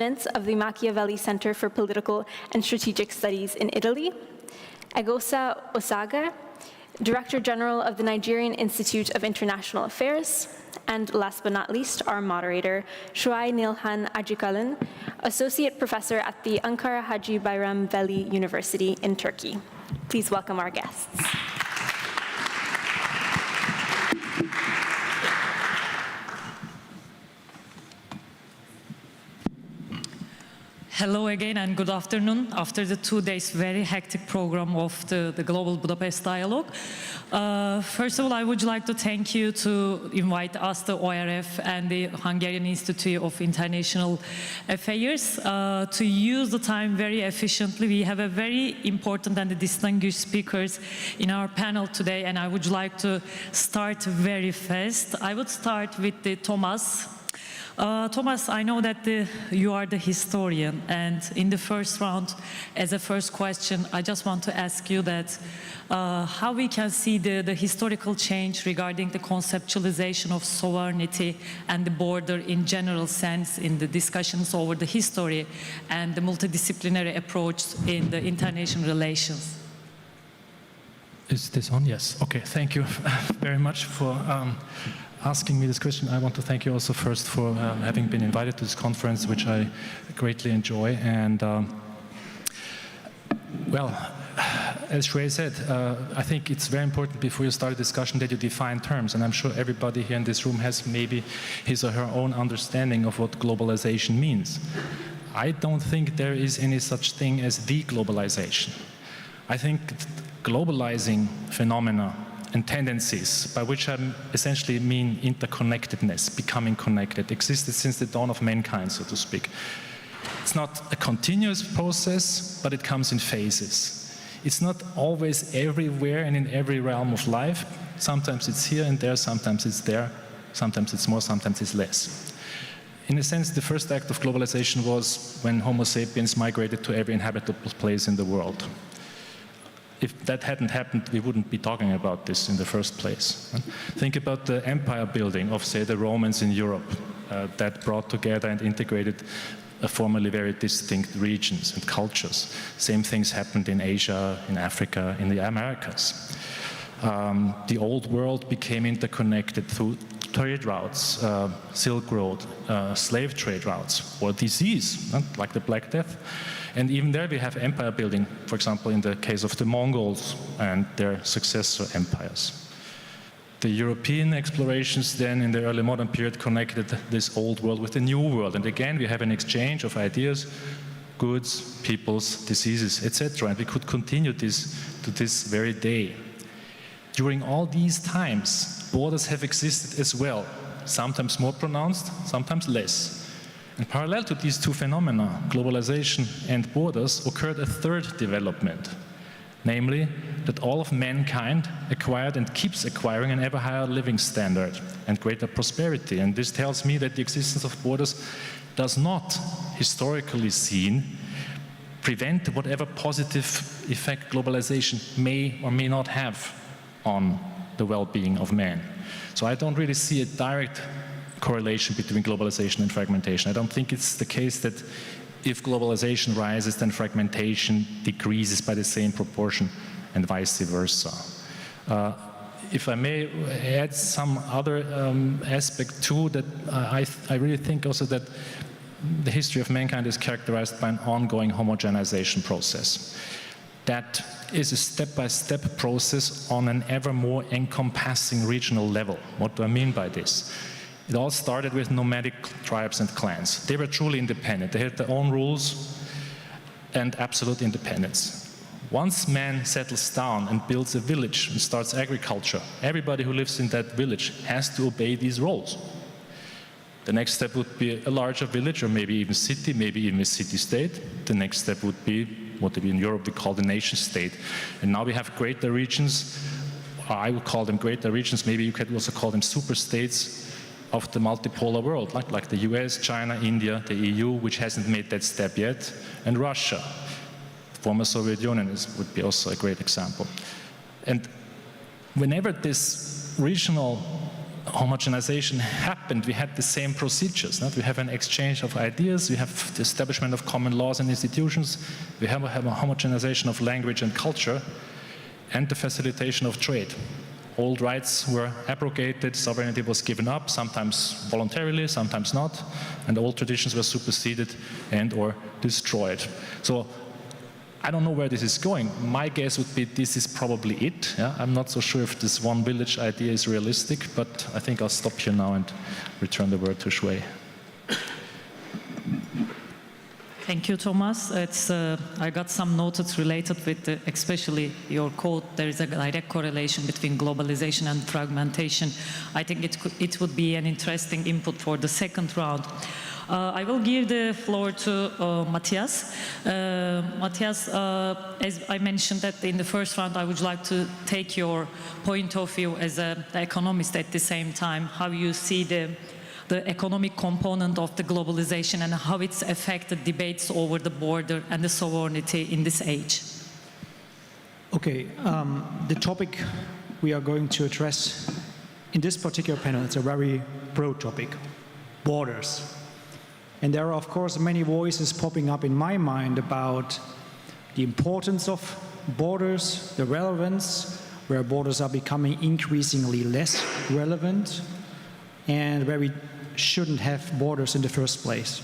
of the Machiavelli Center for Political and Strategic Studies in Italy, Egosa Osaga, Director General of the Nigerian Institute of International Affairs, and last but not least, our moderator, Shuai Nilhan Ajikalan, Associate Professor at the Ankara Haji Bayram Veli University in Turkey. Please welcome our guests. Hello again and good afternoon. After the 2 days very hectic program of the Global Budapest Dialogue, first of all, I would like to thank you to invite us, the ORF and the Hungarian Institute of International Affairs, to use the time very efficiently. We have a very important and distinguished speakers in our panel today, and I would like to start very fast. I would start with Thomas. Thomas, I know that you are the historian, and in the first round, as a first question, I just want to ask you that how we can see the historical change regarding the conceptualization of sovereignty and the border in general sense in the discussions over the history and the multidisciplinary approach in the international relations. Is this on? Yes. Okay, thank you very much for asking me this question. I want to thank you also first for having been invited to this conference, which I greatly enjoy. And well, as Shuai said, I think it's very important before you start a discussion that you define terms. And I'm sure everybody here in this room has maybe his or her own understanding of what globalization means. I don't think there is any such thing as deglobalization. I think globalizing phenomena and tendencies, by which I essentially mean interconnectedness, becoming connected, existed since the dawn of mankind, so to speak. It's not a continuous process, but it comes in phases. It's not always everywhere and in every realm of life. Sometimes it's here and there, sometimes it's there, sometimes it's more, sometimes it's less. In a sense, the first act of globalization was when Homo sapiens migrated to every inhabitable place in the world. If that hadn't happened, we wouldn't be talking about this in the first place. Think about the empire building of, say, the Romans in Europe that brought together and integrated formerly very distinct regions and cultures. Same things happened in Asia, in Africa, in the Americas. The old world became interconnected through trade routes, Silk Road, slave trade routes, or disease, like the Black Death. And even there we have empire building, for example, in the case of the Mongols and their successor empires. The European explorations then in the early modern period connected this old world with the new world. And again, we have an exchange of ideas, goods, peoples, diseases, etc. And we could continue this to this very day. During all these times, borders have existed as well, sometimes more pronounced, sometimes less. And parallel to these two phenomena, globalization and borders, occurred a third development, namely that all of mankind acquired and keeps acquiring an ever higher living standard and greater prosperity. And this tells me that the existence of borders does not, historically seen, prevent whatever positive effect globalization may or may not have on the well-being of man. So I don't really see a direct correlation between globalization and fragmentation. I don't think it's the case that if globalization rises, then fragmentation decreases by the same proportion and vice versa. If I may add some other aspect too, that I really think also that the history of mankind is characterized by an ongoing homogenization process. That is a step-by-step process on an ever more encompassing regional level. What do I mean by this? It all started with nomadic tribes and clans. They were truly independent. They had their own rules and absolute independence. Once man settles down and builds a village and starts agriculture, everybody who lives in that village has to obey these rules. The next step would be a larger village, or maybe even city, maybe even a city-state. The next step would be what in Europe we call the nation-state. And now we have greater regions, I would call them greater regions, maybe you could also call them super-states of the multipolar world, like the US, China, India, the EU, which hasn't made that step yet, and Russia. The former Soviet Union would be also a great example. And whenever this regional homogenization happened, we had the same procedures. We have an exchange of ideas, we have the establishment of common laws and institutions, we have a homogenization of language and culture, and the facilitation of trade. Old rights were abrogated, sovereignty was given up, sometimes voluntarily, sometimes not, and old traditions were superseded and or destroyed. So I don't know where this is going. My guess would be this is probably it. Yeah? I'm not so sure if this one village idea is realistic, but I think I'll stop here now and return the word to Shui. Thank you, Thomas. I got some notes related with especially your quote. There is a direct correlation between globalization and fragmentation. I think it would be an interesting input for the second round. I will give the floor to Matthias. Matthias, as I mentioned that in the first round, I would like to take your point of view as an economist at the same time, how you see the economic component of the globalization and how it's affected debates over the border and the sovereignty in this age. Okay, the topic we are going to address in this particular panel, it's a very broad topic, borders. And there are, of course, many voices popping up in my mind about the importance of borders, the relevance, where borders are becoming increasingly less relevant, and where we shouldn't have borders in the first place.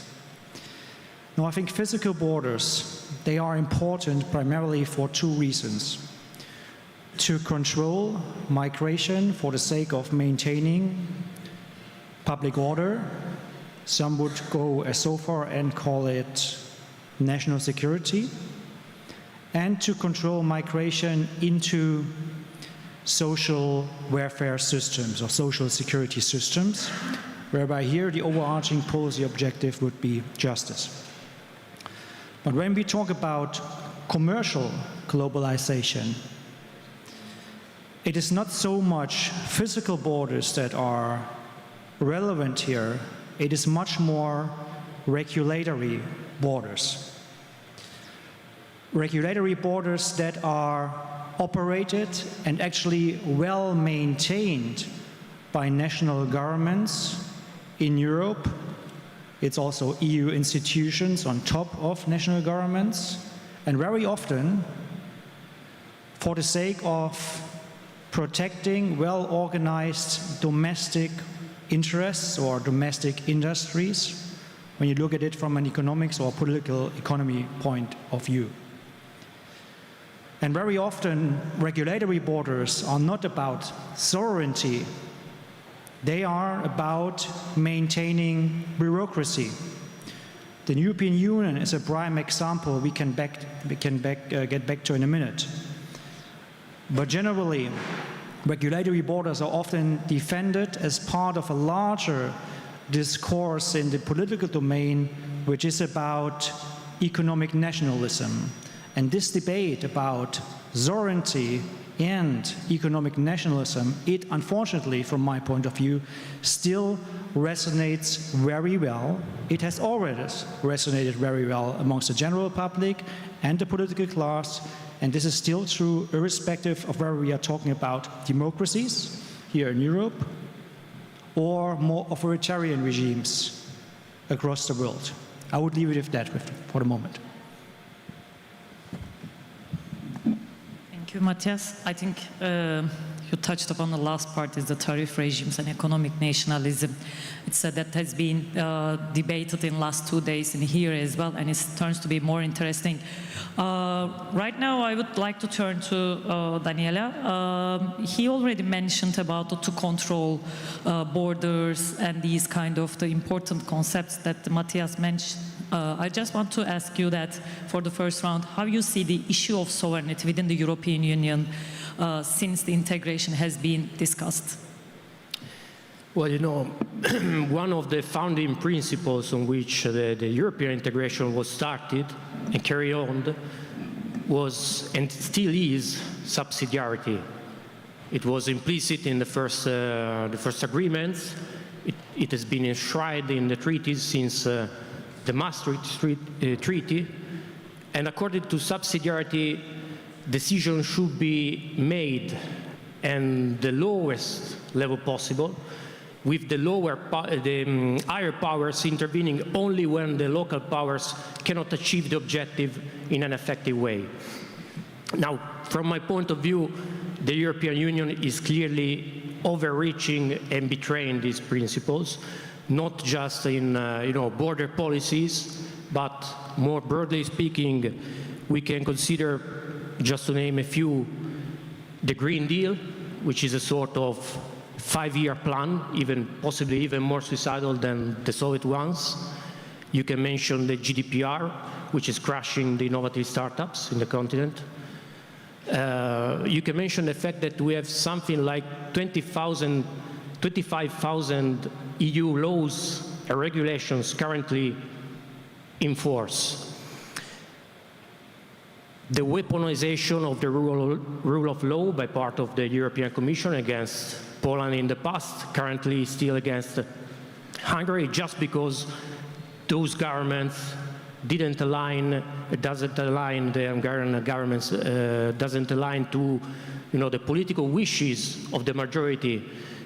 Now, I think physical borders, they are important primarily for two reasons. To control migration for the sake of maintaining public order. Some would go so far and call it national security, and to control migration into social welfare systems or social security systems, whereby here the overarching policy objective would be justice. But when we talk about commercial globalization, it is not so much physical borders that are relevant here. It is much more regulatory borders. Regulatory borders that are operated and actually well maintained by national governments in Europe. It's also EU institutions on top of national governments, and very often for the sake of protecting well-organized domestic interests or domestic industries, when you look at it from an economics or political economy point of view. And very often, regulatory borders are not about sovereignty. They are about maintaining bureaucracy. The European Union is a prime example we can get back to in a minute. But generally, regulatory borders are often defended as part of a larger discourse in the political domain, which is about economic nationalism. And this debate about sovereignty and economic nationalism, it unfortunately, from my point of view, still resonates very well. It has already resonated very well amongst the general public and the political class, and this is still true irrespective of whether we are talking about democracies here in Europe or more authoritarian regimes across the world. I would leave it at that for the moment. Thank you, Matthias. I think you touched upon the last part, is the tariff regimes and economic nationalism. It's that has been debated in the last 2 days in here as well, and it turns to be more interesting. Right now, I would like to turn to Daniela. He already mentioned about to control borders and these kind of the important concepts that Matthias mentioned. I just want to ask you that for the first round, how you see the issue of sovereignty within the European Union since the integration has been discussed? Well, you know, one of the founding principles on which the European integration was started and carried on was, and still is, subsidiarity. It was implicit in the first agreements. It has been enshrined in the treaties since the Maastricht Treaty, and according to subsidiarity, decisions should be made at the lowest level possible with the higher powers intervening only when the local powers cannot achieve the objective in an effective way. Now, from my point of view, the European Union is clearly overreaching and betraying these principles, not just in border policies, but more broadly speaking, we can consider, just to name a few, the Green Deal, which is a sort of 5-year plan, possibly even more suicidal than the Soviet ones. You can mention the GDPR, which is crushing the innovative startups in the continent. You can mention the fact that we have something like 25,000 EU laws and regulations currently in force. The weaponization of the rule of law by part of the European Commission against Poland in the past, currently still against Hungary, just because those governments doesn't align, the Hungarian government doesn't align to the political wishes of the majority,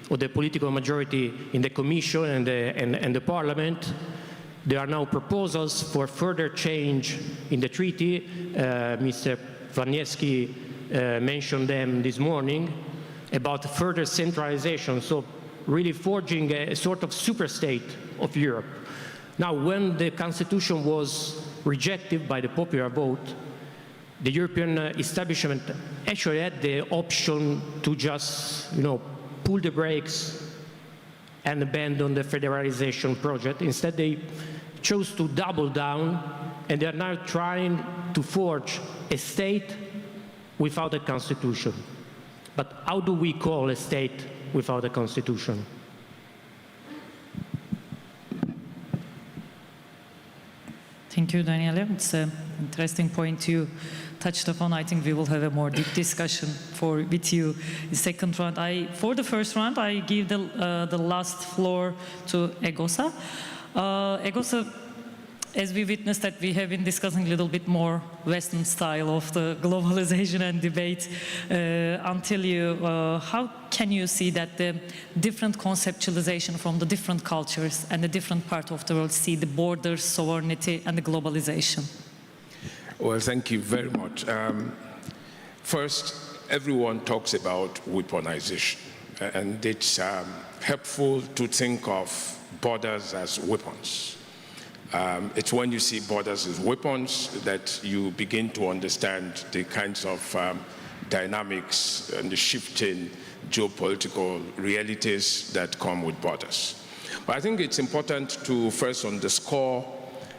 or the political majority in the Commission and the Parliament. There are now proposals for further change in the treaty. Mr. Waniewski mentioned them this morning about further centralization, so really forging a sort of superstate of Europe. Now, when the Constitution was rejected by the popular vote, the European establishment actually had the option to just, pull the brakes and abandon the federalization project. Instead, they chose to double down, and they are now trying to forge a state without a constitution. But how do we call a state without a constitution? Thank you, Daniele. It's an interesting point you touched upon. I think we will have a more deep discussion with you in the second round. For the first round, I give the last floor to Egosa. Egosa, as we witnessed that we have been discussing a little bit more Western style of the globalization and debate until you, how can you see that the different conceptualization from the different cultures and the different part of the world see the borders, sovereignty and the globalization? Well, thank you very much. First, everyone talks about weaponization, and it's helpful to think of borders as weapons. It's when you see borders as weapons that you begin to understand the kinds of dynamics and the shifting geopolitical realities that come with borders. But I think it's important to first underscore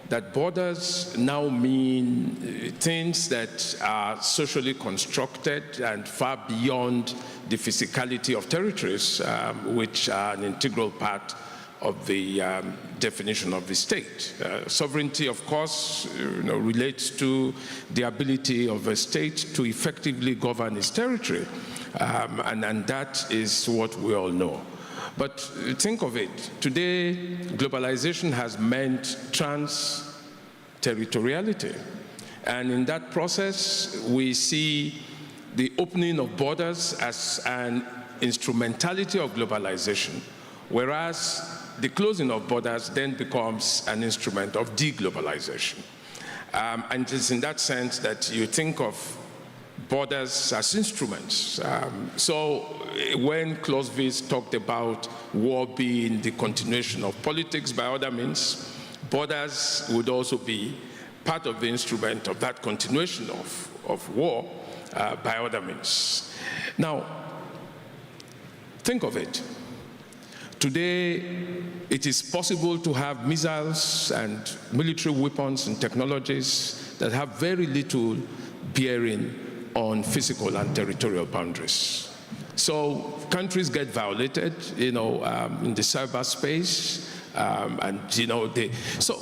that borders now mean things that are socially constructed and far beyond the physicality of territories, which are an integral part of the definition of the state. Sovereignty, of course, relates to the ability of a state to effectively govern its territory, and that is what we all know. But think of it, today globalization has meant trans-territoriality, and in that process we see the opening of borders as an instrumentality of globalization, whereas the closing of borders then becomes an instrument of deglobalization. And it's in that sense that you think of borders as instruments. So when Clausewitz talked about war being the continuation of politics by other means, borders would also be part of the instrument of that continuation of war by other means. Now, think of it. Today, it is possible to have missiles and military weapons and technologies that have very little bearing on physical and territorial boundaries. So countries get violated, in the cyberspace, so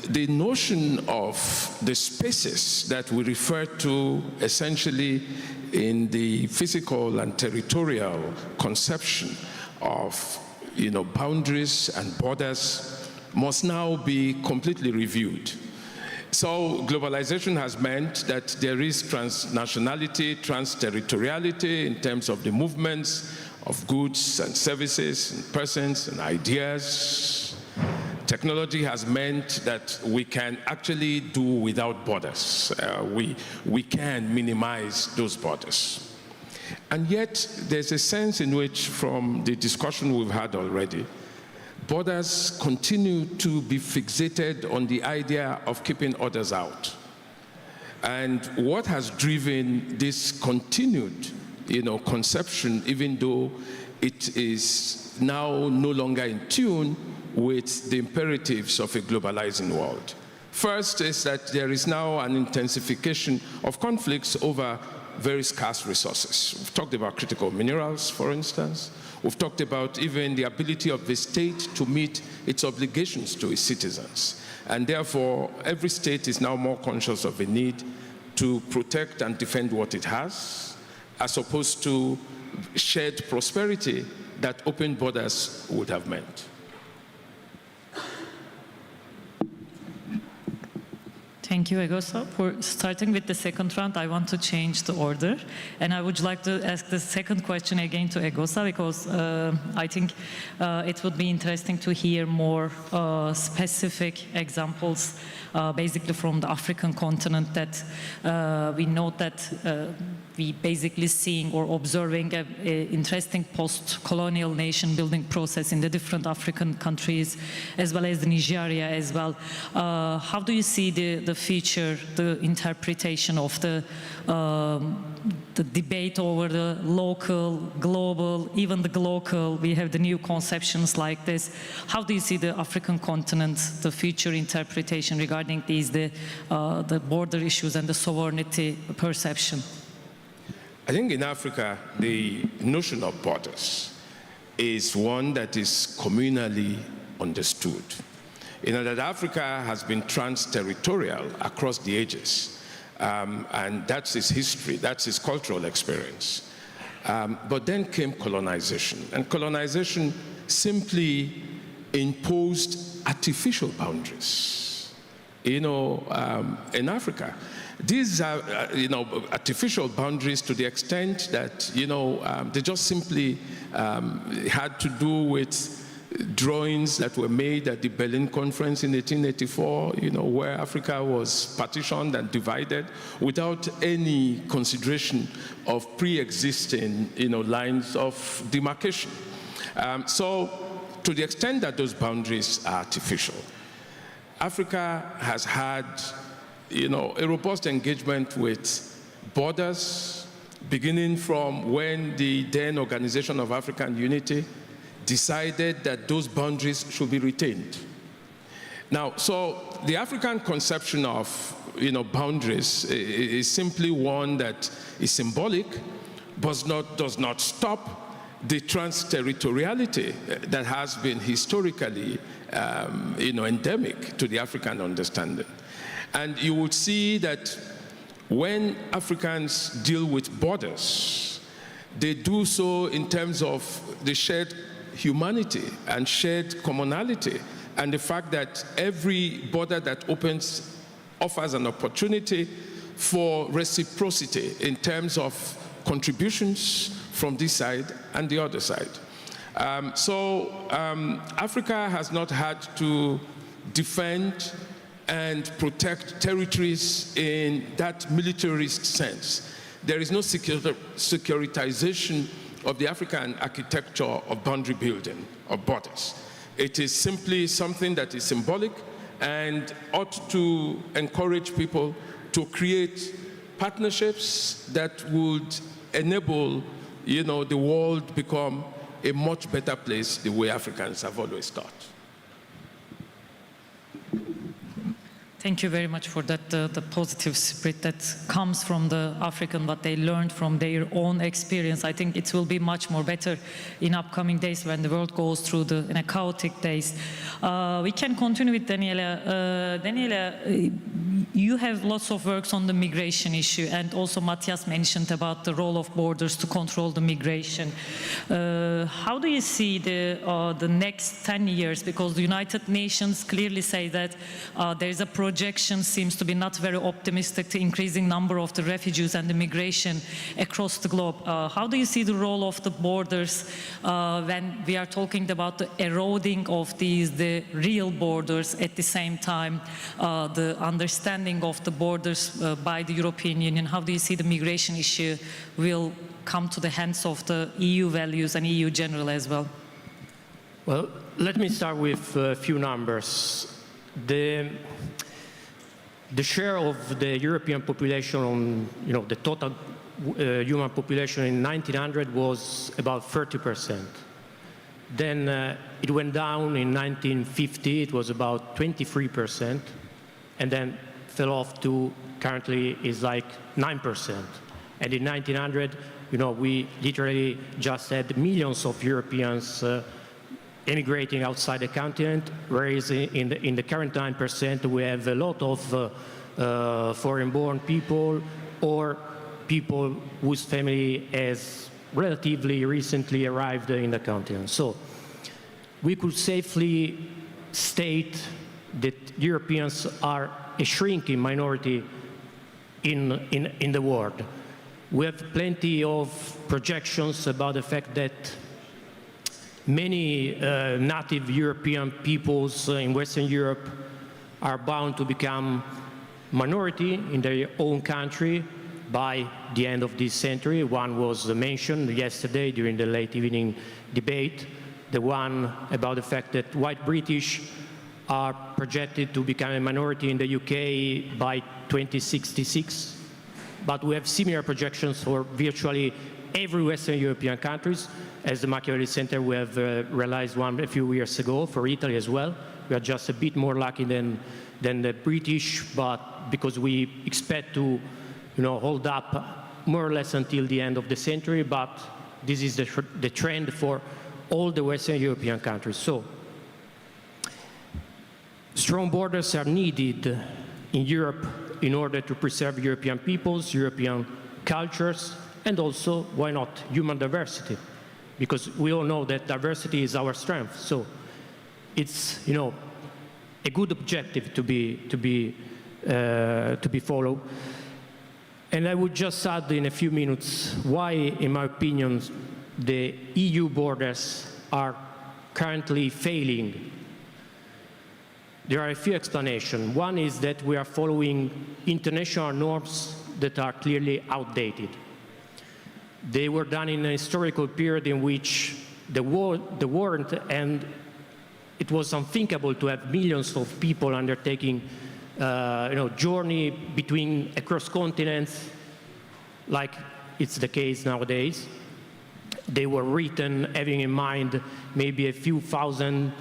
the notion of the spaces that we refer to essentially in the physical and territorial conception of boundaries and borders must now be completely reviewed. So globalization has meant that there is transnationality, transterritoriality in terms of the movements of goods and services and persons and ideas. Technology has meant that we can actually do without borders. We can minimize those borders. And yet, there's a sense in which, from the discussion we've had already, borders continue to be fixated on the idea of keeping others out. And what has driven this continued, conception, even though it is now no longer in tune with the imperatives of a globalizing world? First is that there is now an intensification of conflicts over very scarce resources. We've talked about critical minerals, for instance. We've talked about even the ability of the state to meet its obligations to its citizens. And therefore, every state is now more conscious of the need to protect and defend what it has, as opposed to shared prosperity that open borders would have meant. Thank you, Egosa. For starting with the second round, I want to change the order. And I would like to ask the second question again to Egosa, because I think it would be interesting to hear more specific examples, basically from the African continent, that we know that we basically seeing or observing an interesting post-colonial nation-building process in the different African countries, as well as Nigeria as well. How do you see the future, the interpretation of the debate over the local, global, even the glocal? We have the new conceptions like this. How do you see the African continent, the future interpretation regarding these, the border issues and the sovereignty perception? I think in Africa, the notion of borders is one that is communally understood. That Africa has been trans-territorial across the ages, and that's its history, that's its cultural experience. But then came colonization, and colonization simply imposed artificial boundaries, in Africa. These are, artificial boundaries to the extent that, they just simply had to do with drawings that were made at the Berlin Conference in 1884, where Africa was partitioned and divided without any consideration of pre-existing, lines of demarcation. So, to the extent that those boundaries are artificial, Africa has had a robust engagement with borders, beginning from when the then Organization of African Unity decided that those boundaries should be retained. Now, so the African conception of, boundaries is simply one that is symbolic, but does not stop the trans-territoriality that has been historically, endemic to the African understanding. And you would see that when Africans deal with borders, they do so in terms of the shared humanity and shared commonality, and the fact that every border that opens offers an opportunity for reciprocity in terms of contributions from this side and the other side. Africa has not had to defend and protect territories in that militarist sense. There is no securitization of the African architecture of boundary building, of borders. It is simply something that is symbolic and ought to encourage people to create partnerships that would enable, the world become a much better place the way Africans have always thought. Thank you very much for that, the positive spirit that comes from the African, what they learned from their own experience. I think it will be much more better in upcoming days when the world goes through in a chaotic days. We can continue with Daniela. Daniela, you have lots of works on the migration issue, and also Matthias mentioned about the role of borders to control the migration. How do you see the next 10 years? Because the United Nations clearly say that there is a projection, seems to be not very optimistic, to increasing number of the refugees and the migration across the globe. How do you see the role of the borders when we are talking about the eroding of the real borders, at the same time the understanding of the borders by the European Union? How do you see the migration issue will come to the hands of the EU values and EU general as well? Well, let me start with a few numbers. The share of the European population on, the total human population in 1900 was about 30%. Then it went down in 1950, it was about 23%, and then fell off to currently is like 9%. And in 1900, we literally just had millions of Europeans emigrating outside the continent, whereas in the current 9%, we have a lot of foreign-born people or people whose family has relatively recently arrived in the continent. So we could safely state that Europeans are a shrinking minority in the world. We have plenty of projections about the fact that many native European peoples in Western Europe are bound to become minority in their own country by the end of this century. One was mentioned yesterday during the late evening debate, the one about the fact that white British are projected to become a minority in the UK by 2066. But we have similar projections for virtually every Western European countries. As the Machiavelli Center, we have realized one a few years ago for Italy as well. We are just a bit more lucky than the British, but because we expect to hold up more or less until the end of the century, but this is the trend for all the Western European countries. So, strong borders are needed in Europe in order to preserve European peoples, European cultures, and also, why not, human diversity? Because we all know that diversity is our strength. So it's, a good objective to be followed. And I would just add in a few minutes why, in my opinion, the EU borders are currently failing. There are a few explanations. One is that we are following international norms that are clearly outdated. They were done in a historical period in which the weren't, and it was unthinkable to have millions of people undertaking journey across continents, like it's the case nowadays. They were written having in mind maybe a few thousand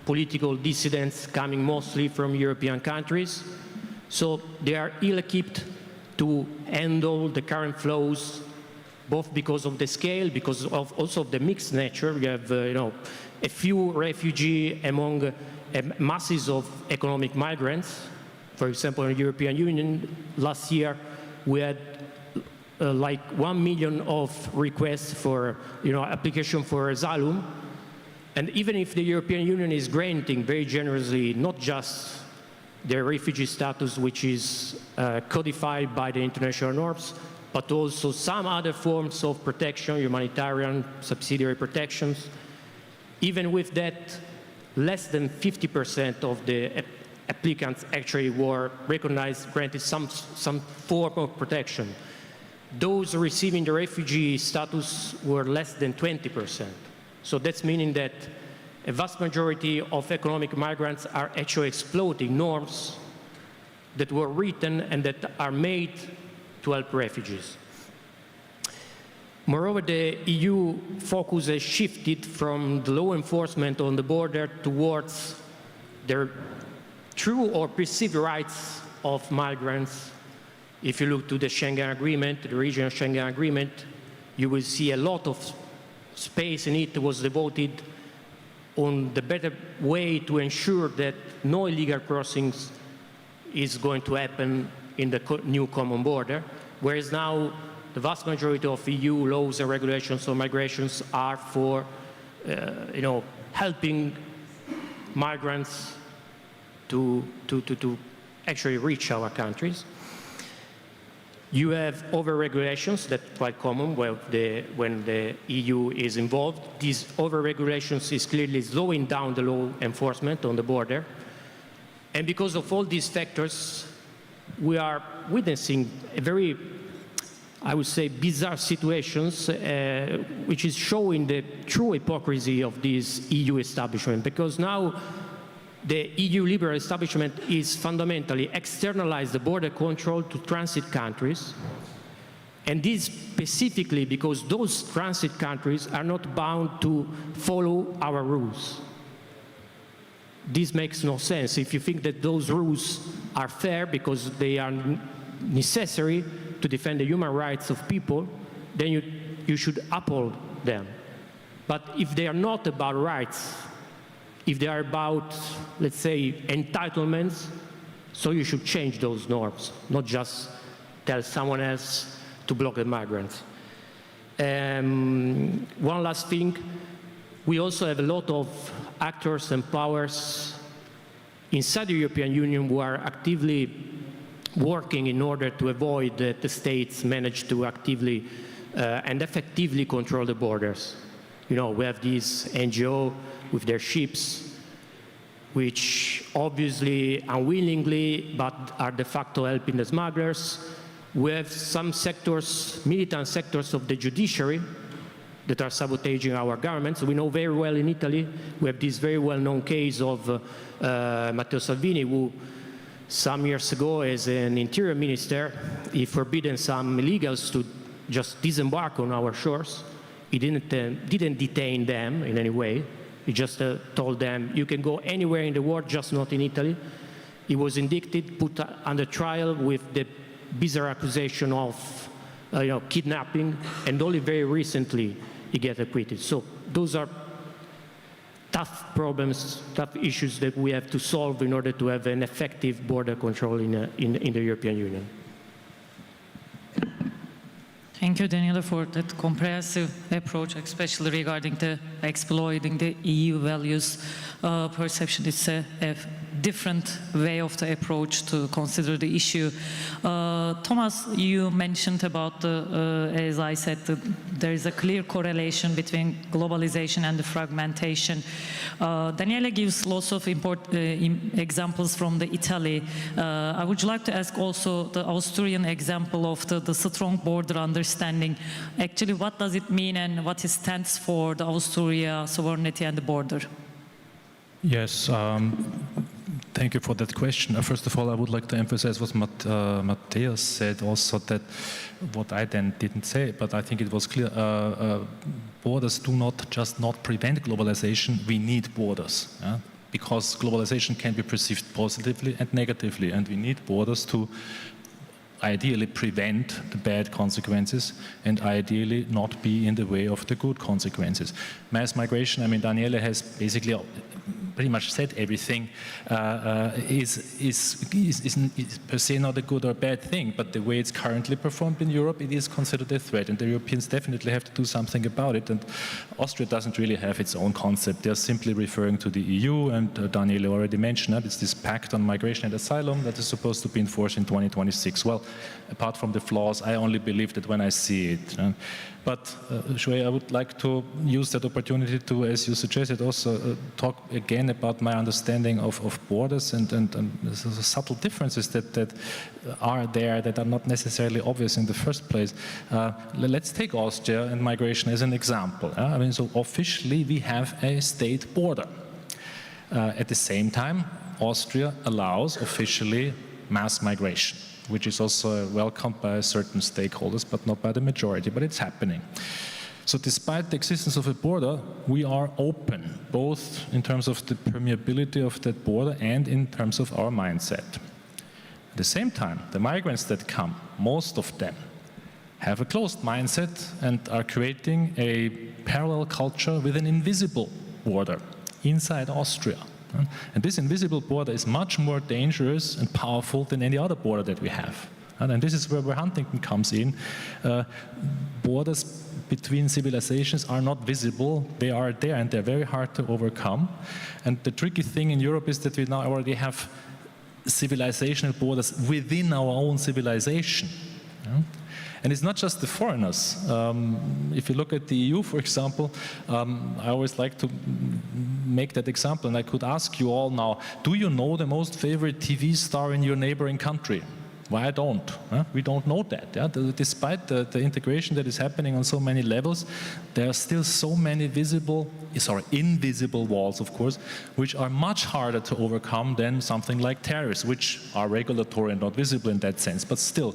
political dissidents coming mostly from European countries. So they are ill-equipped to handle the current flows, both because of the scale, because of also the mixed nature. We have a few refugees among masses of economic migrants. For example, in the European Union, last year we had like 1 million of requests for application for asylum. And even if the European Union is granting very generously not just the refugee status, which is codified by the international norms, but also some other forms of protection, humanitarian, subsidiary protections, even with that, less than 50% of the applicants actually were recognized, granted some form of protection. Those receiving the refugee status were less than 20%. So that's meaning that a vast majority of economic migrants are actually exploiting norms that were written and that are made to help refugees. Moreover, the EU focus has shifted from the law enforcement on the border towards their true or perceived rights of migrants. If you look to the Schengen Agreement, the regional Schengen Agreement, you will see a lot of space in it was devoted on the better way to ensure that no illegal crossings is going to happen in the new common border, whereas now the vast majority of EU laws and regulations on migrations are for, helping migrants to actually reach our countries. You have over-regulations that's quite common when the EU is involved. These over-regulations is clearly slowing down the law enforcement on the border. And because of all these factors, we are witnessing a very, I would say, bizarre situations, which is showing the true hypocrisy of this EU establishment. Because now the EU liberal establishment is fundamentally externalized the border control to transit countries, and this specifically because those transit countries are not bound to follow our rules. This makes no sense. If you think that those rules are fair because they are necessary to defend the human rights of people, then you should uphold them. But if they are not about rights, if they are about, let's say, entitlements, so you should change those norms, not just tell someone else to block the migrants. One last thing, we also have a lot of actors and powers inside the European Union who are actively working in order to avoid that the states manage to actively and effectively control the borders. We have these NGO with their ships, which obviously unwillingly, but are de facto helping the smugglers. We have some sectors, militant sectors of the judiciary that are sabotaging our governments. We know very well in Italy, we have this very well-known case of Matteo Salvini, who some years ago as an interior minister, he forbidden some illegals to just disembark on our shores. He didn't detain them in any way. He just told them, you can go anywhere in the world, just not in Italy. He was indicted, put under trial with the bizarre accusation of kidnapping, and only very recently he got acquitted. So those are tough problems, tough issues that we have to solve in order to have an effective border control in the European Union. Thank you, Daniela, for that comprehensive approach, especially regarding the exploiting the EU values perception. It's a different way of the approach to consider the issue. Thomas, you mentioned about as I said, there is a clear correlation between globalization and the fragmentation. Daniela gives lots of examples from the Italy. I would like to ask also the Austrian example of the strong border understanding. Actually, what does it mean and what it stands for, the Austria sovereignty and the border? Yes, thank you for that question. First of all, I would like to emphasize what Matthias said also, that what I then didn't say, but I think it was clear, borders do not just not prevent globalization, we need borders. Because globalization can be perceived positively and negatively, and we need borders to ideally prevent the bad consequences and ideally not be in the way of the good consequences. Mass migration, I mean, Daniele has basically pretty much said everything, is per se not a good or bad thing, but the way it's currently performed in Europe, it is considered a threat, and the Europeans definitely have to do something about it. And Austria doesn't really have its own concept. They're simply referring to the EU, and Daniele already mentioned that it's this pact on migration and asylum that is supposed to be enforced in 2026. Well, apart from the flaws, I only believe that when I see it. But Shuey, I would like to use that opportunity to, as you suggested, also talk again about my understanding of borders and the subtle differences that are there that are not necessarily obvious in the first place. Let's take Austria and migration as an example. I mean, so officially we have a state border. At the same time, Austria allows officially mass migration, which is also welcomed by certain stakeholders, but not by the majority, but it's happening. So despite the existence of a border, we are open, both in terms of the permeability of that border and in terms of our mindset. At the same time, the migrants that come, most of them, have a closed mindset and are creating a parallel culture with an invisible border inside Austria. And this invisible border is much more dangerous and powerful than any other border that we have. And this is where Huntington comes in. Borders between civilizations are not visible, they are there and they're very hard to overcome. And the tricky thing in Europe is that we now already have civilizational borders within our own civilization. And it's not just the foreigners. If you look at the EU, for example, I always like to make that example, and I could ask you all now, do you know the most favorite TV star in your neighboring country? Why I don't? We don't know that. Yeah? Despite the integration that is happening on so many levels, there are still so many invisible walls, of course, which are much harder to overcome than something like tariffs, which are regulatory and not visible in that sense. But still,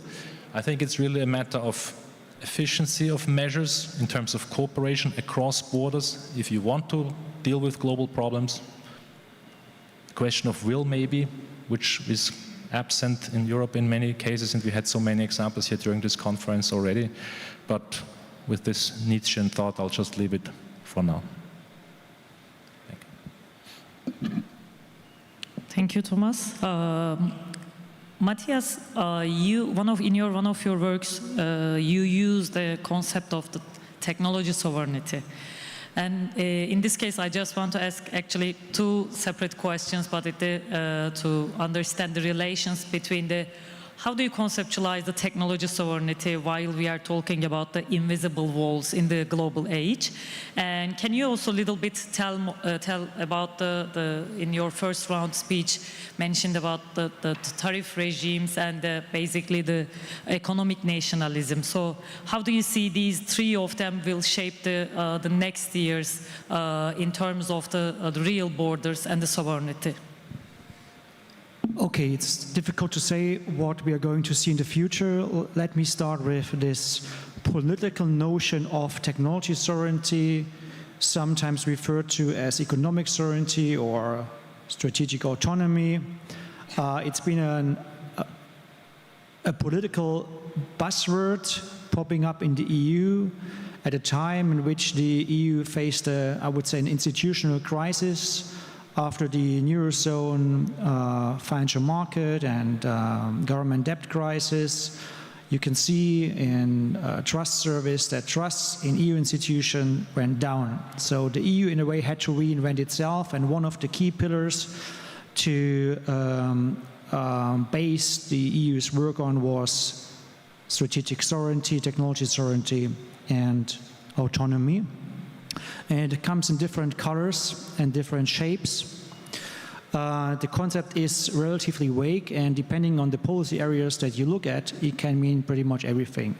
I think it's really a matter of efficiency of measures in terms of cooperation across borders. If you want to deal with global problems, question of will maybe, which is absent in Europe in many cases, and we had so many examples here during this conference already. But with this Nietzschean thought, I'll just leave it for now. Thank you, Thomas. Matthias, in one of your works, you use the concept of the technology sovereignty. And in this case, I just want to ask actually two separate questions, but to understand the relations between how do you conceptualize the technology sovereignty while we are talking about the invisible walls in the global age? And can you also a little bit tell about in your first round speech, mentioned about the tariff regimes and basically the economic nationalism. So how do you see these three of them will shape the next years in terms of the real borders and the sovereignty? Okay, it's difficult to say what we are going to see in the future. Let me start with this political notion of technology sovereignty, sometimes referred to as economic sovereignty or strategic autonomy. It's been a political buzzword popping up in the EU at a time in which the EU faced, I would say, an institutional crisis after the Eurozone financial market and government debt crisis. You can see in trust service that trust in EU institutions went down. So the EU in a way had to reinvent itself, and one of the key pillars to base the EU's work on was strategic sovereignty, technology sovereignty, and autonomy. And it comes in different colors and different shapes. The concept is relatively vague, and depending on the policy areas that you look at, it can mean pretty much everything.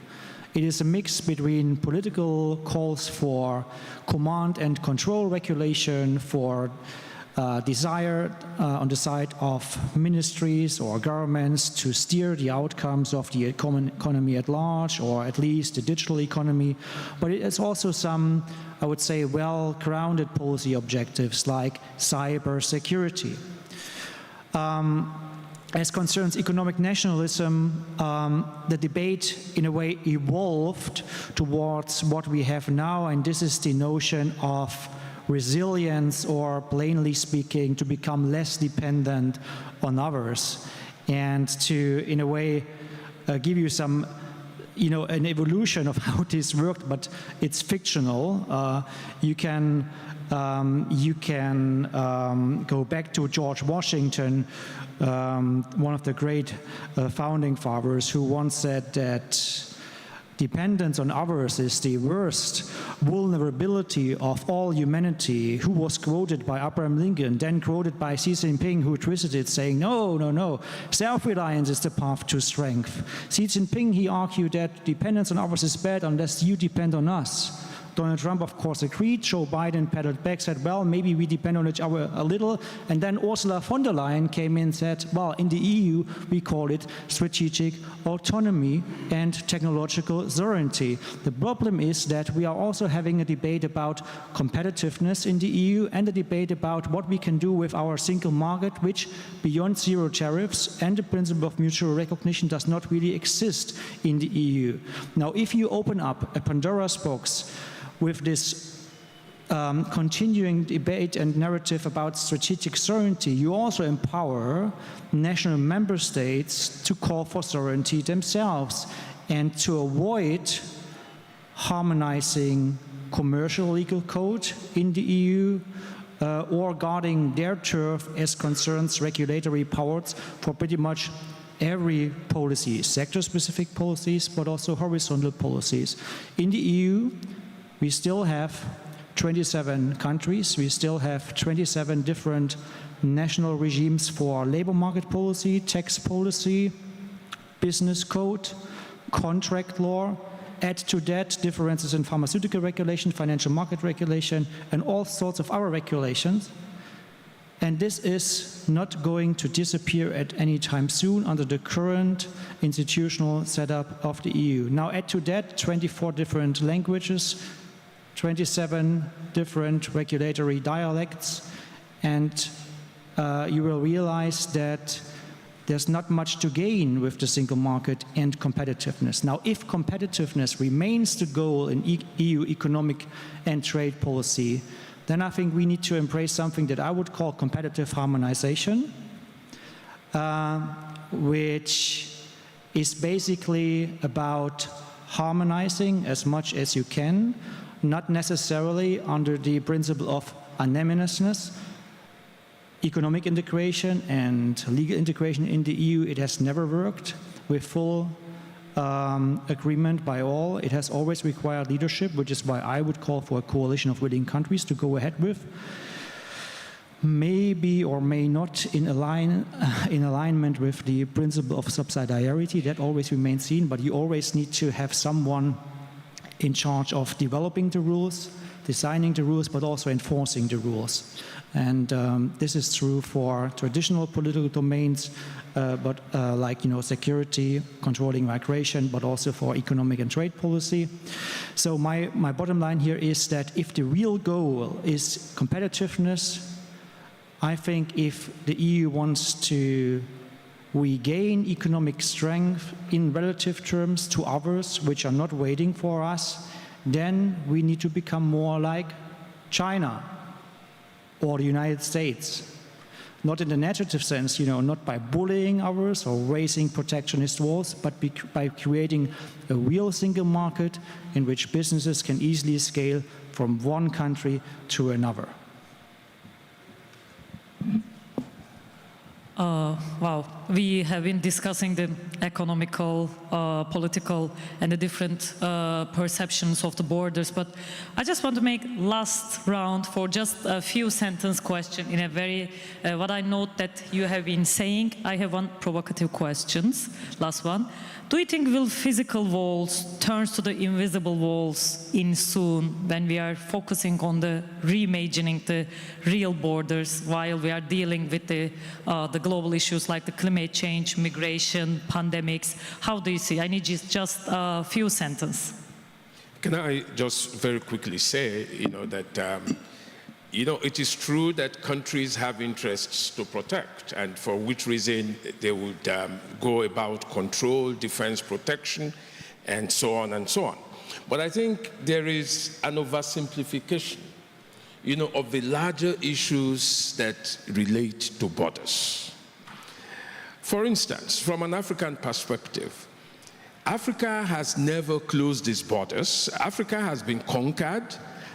It is a mix between political calls for command and control regulation, for desire on the side of ministries or governments to steer the outcomes of the economy at large, or at least the digital economy. But it is also some, I would say, well-grounded policy objectives like cyber security. As concerns economic nationalism, the debate in a way evolved towards what we have now, and this is the notion of resilience, or plainly speaking, to become less dependent on others, and to, in a way, give you some, an evolution of how this worked, but it's fictional. You can go back to George Washington, one of the great founding fathers, who once said that dependence on others is the worst vulnerability of all humanity, who was quoted by Abraham Lincoln, then quoted by Xi Jinping, who twisted it, saying, no, self-reliance is the path to strength. Xi Jinping, he argued that dependence on others is bad unless you depend on us. Donald Trump, of course, agreed. Joe Biden paddled back, said, well, maybe we depend on each other a little. And then Ursula von der Leyen came in and said, well, in the EU, we call it strategic autonomy and technological sovereignty. The problem is that we are also having a debate about competitiveness in the EU, and a debate about what we can do with our single market, which, beyond zero tariffs and the principle of mutual recognition, does not really exist in the EU. Now, if you open up a Pandora's box with this continuing debate and narrative about strategic sovereignty, you also empower national member states to call for sovereignty themselves and to avoid harmonizing commercial legal code in the EU or guarding their turf as concerns regulatory powers for pretty much every policy, sector-specific policies, but also horizontal policies. In the EU, we still have 27 countries, we still have 27 different national regimes for labor market policy, tax policy, business code, contract law. Add to that differences in pharmaceutical regulation, financial market regulation, and all sorts of other regulations. And this is not going to disappear at any time soon under the current institutional setup of the EU. Now add to that 24 different languages, 27 different regulatory dialects, and you will realize that there's not much to gain with the single market and competitiveness. Now, if competitiveness remains the goal in EU economic and trade policy, then I think we need to embrace something that I would call competitive harmonization, which is basically about harmonizing as much as you can, not necessarily under the principle of unanimousness. Economic integration and legal integration in the EU, it has never worked with full agreement by all. It has always required leadership, which is why I would call for a coalition of willing countries to go ahead with. Maybe or may not in alignment with the principle of subsidiarity, that always remains seen, but you always need to have someone in charge of developing the rules, designing the rules, but also enforcing the rules. And this is true for traditional political domains, but like security, controlling migration, but also for economic and trade policy. So my bottom line here is that if the real goal is competitiveness, I think if the EU wants to regain economic strength in relative terms to others which are not waiting for us, then we need to become more like China or the United States. Not in the negative sense, not by bullying others or raising protectionist walls, but by creating a real single market in which businesses can easily scale from one country to another. Wow, we have been discussing the economical, political, and the different perceptions of the borders, but I just want to make last round for just a few sentence question in a very, what I note that you have been saying. I have one provocative questions, last one. Do you think will physical walls turn to the invisible walls in soon when we are focusing on the reimagining the real borders while we are dealing with the global issues like the climate change, migration, pandemics? How do you see? I need just a few sentences. Can I just very quickly say, that it is true that countries have interests to protect, and for which reason they would go about control, defense, protection, and so on and so on. But I think there is an oversimplification, of the larger issues that relate to borders. For instance, from an African perspective, Africa has never closed its borders. Africa has been conquered.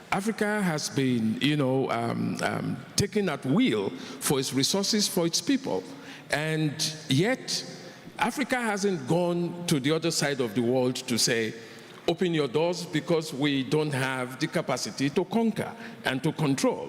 Africa has been, taken at will for its resources, for its people. And yet, Africa hasn't gone to the other side of the world to say, open your doors because we don't have the capacity to conquer and to control.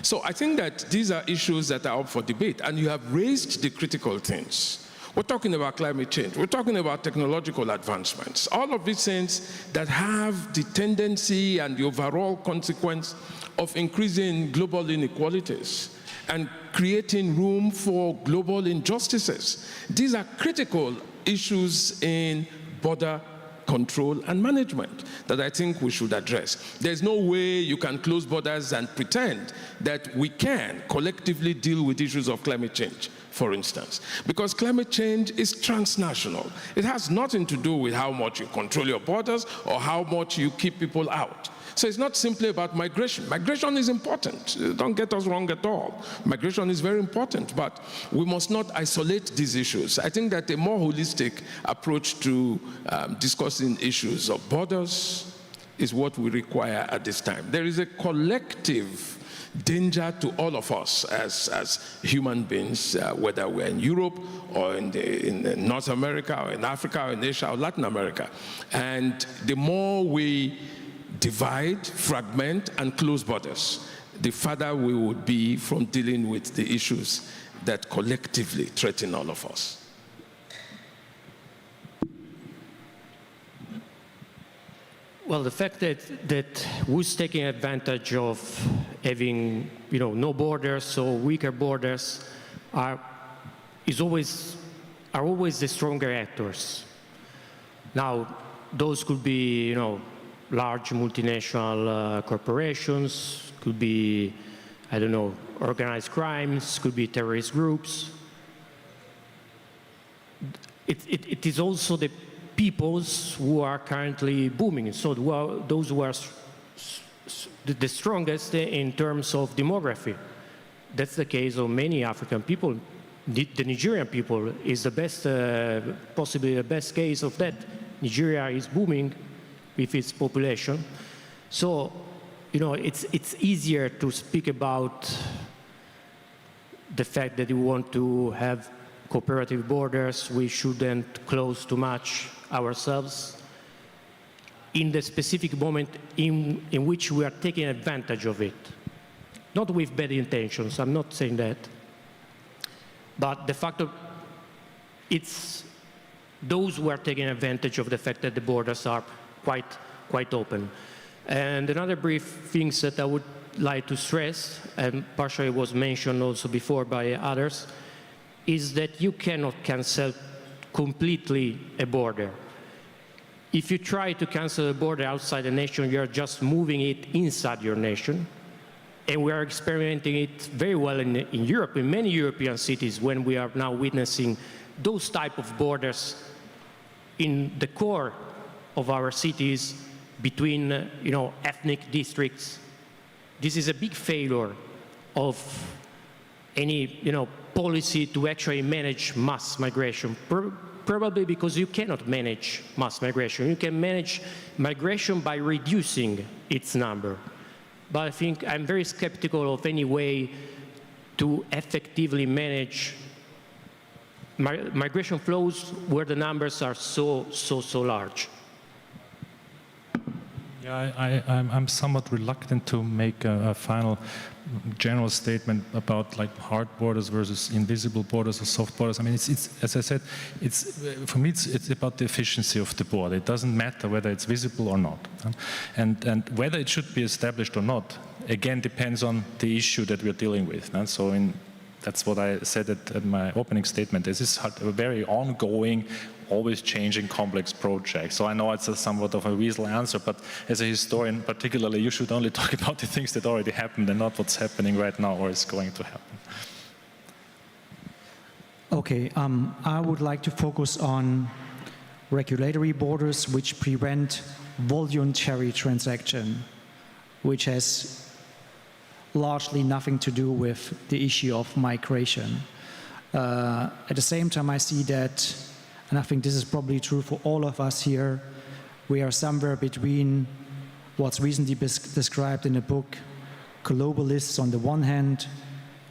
So I think that these are issues that are up for debate, and you have raised the critical things. We're talking about climate change. We're talking about technological advancements. All of these things that have the tendency and the overall consequence of increasing global inequalities and creating room for global injustices. These are critical issues in border control and management that I think we should address. There's no way you can close borders and pretend that we can collectively deal with issues of climate change, for instance, because climate change is transnational. It has nothing to do with how much you control your borders or how much you keep people out. So it's not simply about migration. Migration is important. Don't get us wrong at all. Migration is very important, but we must not isolate these issues. I think that a more holistic approach to discussing issues of borders is what we require at this time. There is a collective danger to all of us as human beings, whether we're in Europe or in North America or in Africa or in Asia or Latin America. And the more we divide, fragment, and close borders, the farther we would be from dealing with the issues that collectively threaten all of us. Well, the fact that who's taking advantage of having, no borders or weaker borders are always the stronger actors. Now, those could be, large multinational corporations, could be, organized crimes, could be terrorist groups. It is also the peoples who are currently booming. So those who are the strongest in terms of demography. That's the case of many African people. The Nigerian people is the best, possibly the best case of that. Nigeria is booming with its population. So, it's easier to speak about the fact that we want to have cooperative borders, we shouldn't close too much ourselves in the specific moment in which we are taking advantage of it. Not with bad intentions, I'm not saying that. But the fact of it's those who are taking advantage of the fact that the borders are quite open. And another brief things that I would like to stress, and partially was mentioned also before by others, is that you cannot cancel completely a border. If you try to cancel a border outside a nation, you're just moving it inside your nation. And we are experimenting it very well in Europe, in many European cities, when we are now witnessing those type of borders in the core of our cities between, ethnic districts. This is a big failure of any, policy to actually manage mass migration. Probably because you cannot manage mass migration. You can manage migration by reducing its number. But I think I'm very skeptical of any way to effectively manage migration flows where the numbers are so large. Yeah, I'm somewhat reluctant to make a final general statement about like hard borders versus invisible borders or soft borders. I mean, it's as I said, for me it's about the efficiency of the border. It doesn't matter whether it's visible or not, and whether it should be established or not. Again, depends on the issue that we're dealing with. So that's what I said at my opening statement. This is a very ongoing, always changing, complex project. So I know it's somewhat of a weasel answer, but as a historian particularly, you should only talk about the things that already happened and not what's happening right now or is going to happen. Okay, I would like to focus on regulatory borders which prevent voluntary transaction, which has largely nothing to do with the issue of migration. At the same time, I see that, and I think this is probably true for all of us here, we are somewhere between what's recently described in the book, globalists on the one hand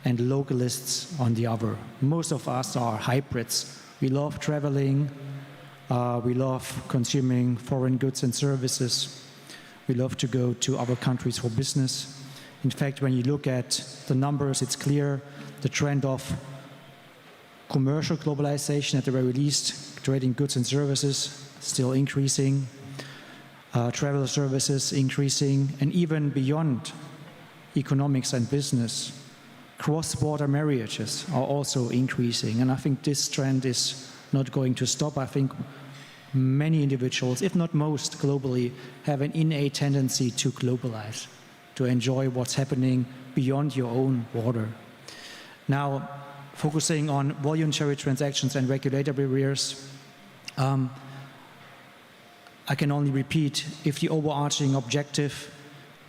and localists on the other. Most of us are hybrids. We love traveling, we love consuming foreign goods and services, we love to go to other countries for business. In fact, when you look at the numbers, it's clear the trend of commercial globalization, at the very least, trading goods and services still increasing, travel services increasing, and even beyond economics and business, cross-border marriages are also increasing. And I think this trend is not going to stop. I think many individuals, if not most globally, have an innate tendency to globalize, to enjoy what's happening beyond your own border. Now, focusing on voluntary transactions and regulatory barriers, I can only repeat, if the overarching objective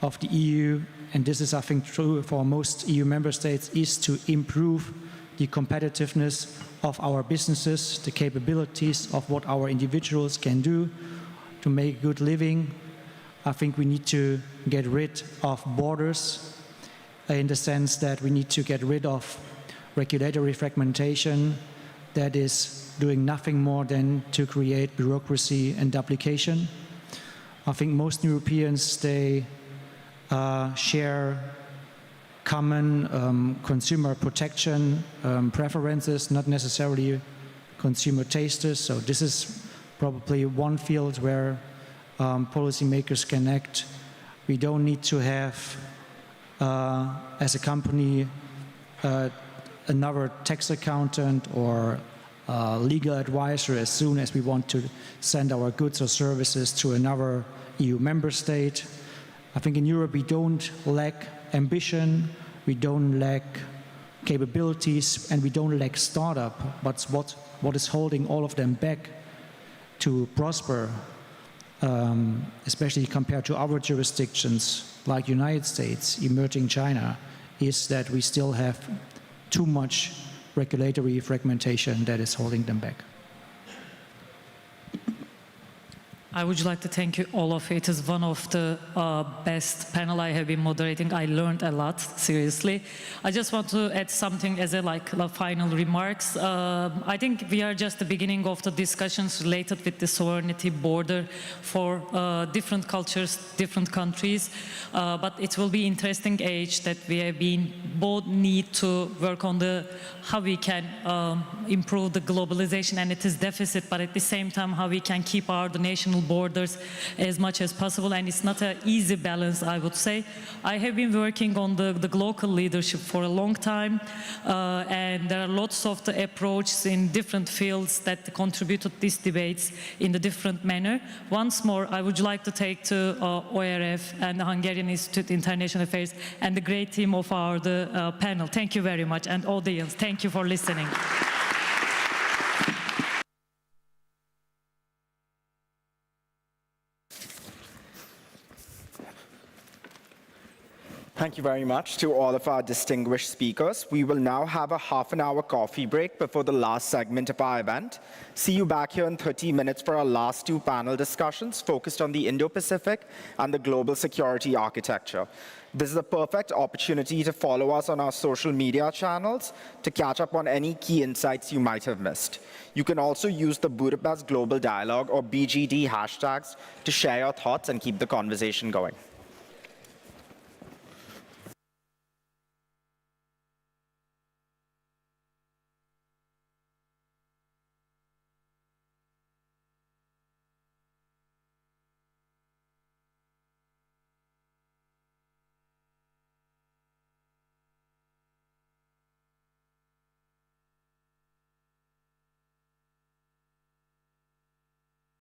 of the EU, and this is, I think, true for most EU member states, is to improve the competitiveness of our businesses, the capabilities of what our individuals can do to make a good living. I think we need to get rid of borders in the sense that we need to get rid of regulatory fragmentation that is doing nothing more than to create bureaucracy and duplication. I think most Europeans, they share common consumer protection preferences, not necessarily consumer tasters. So this is probably one field where policymakers can act. We don't need to have, as a company, another tax accountant or legal advisor as soon as we want to send our goods or services to another EU member state. I think in Europe we don't lack ambition, we don't lack capabilities, and we don't lack startup, but what is holding all of them back to prosper, especially compared to other jurisdictions like United States, emerging China, is that we still have too much regulatory fragmentation that is holding them back. I would like to thank you all of you. It is one of the best panel I have been moderating. I learned a lot, seriously. I just want to add something as a final remarks. I think we are just the beginning of the discussions related with the sovereignty border for different cultures, different countries. But it will be interesting age that we have been both need to work on the how we can improve the globalization and its deficit, but at the same time how we can keep our national borders as much as possible, and it's not an easy balance, I would say. I have been working on the local leadership for a long time, and there are lots of the approaches in different fields that contribute to these debates in a different manner. Once more, I would like to take to ORF and the Hungarian Institute of International Affairs and the great team of our panel. Thank you very much, and audience, thank you for listening. Thank you very much to all of our distinguished speakers. We will now have a half-an-hour coffee break before the last segment of our event. See you back here in 30 minutes for our last two panel discussions focused on the Indo-Pacific and the global security architecture. This is a perfect opportunity to follow us on our social media channels to catch up on any key insights you might have missed. You can also use the Budapest Global Dialogue or BGD hashtags to share your thoughts and keep the conversation going.